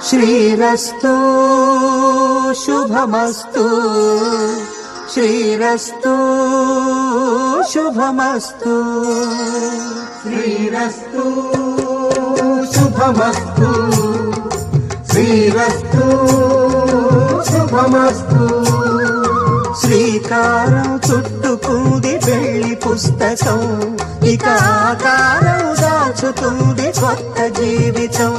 శ్రీరస్తు శుభమస్తు శ్రీరస్తు శుభమస్తు శ్రీరస్తు శుభమస్తు శ్రీరస్తు శుభమస్తు శ్రీకారం చుట్టుకుంది వెళ్లి పుస్తకం ఇక ఆకారం దాచుతుంది కొత్త జీవితం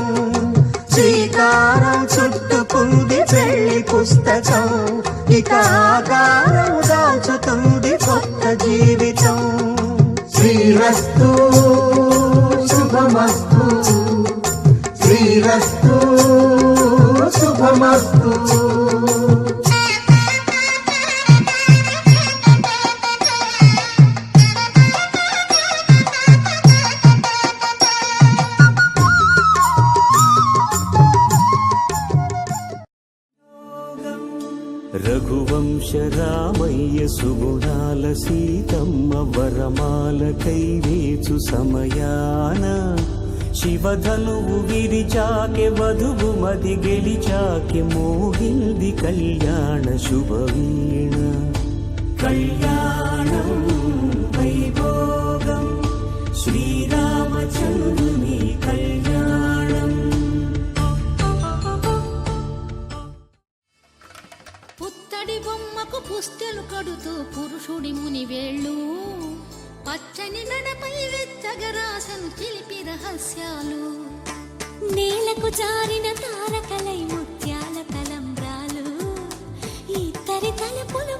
శ్రీకారం చుట్టుకుంది వెళ్లి పుస్తకం ఇక ఆకారం దాచుతుంది కొత్త జీవితం శ్రీరస్తు శుభమస్తు శ్రీరస్తు శుభమస్తు రఘువంశ రామయ్య సుగుణాల సీతమ్మ వరమాల కైవేచు సమయాన శివధనువు విరిచాకె వధువు మది గెలిచాకె మోగింది కళ్యాణ శుభవీణ కళ్యాణం వైభోగం శ్రీరామచంద్రుని కళ్యాణం. పుత్తడి బొమ్మకు పుస్తెలు కడుతూ పురుషుడి ముని వేళ్ళు పచ్చని నడపై వెచ్చగరాసను చిలిపి రహస్యాలు నేలకు జారిన తారకలై ముత్యాల తలంబ్రాలు ఇద్దరి తలపులు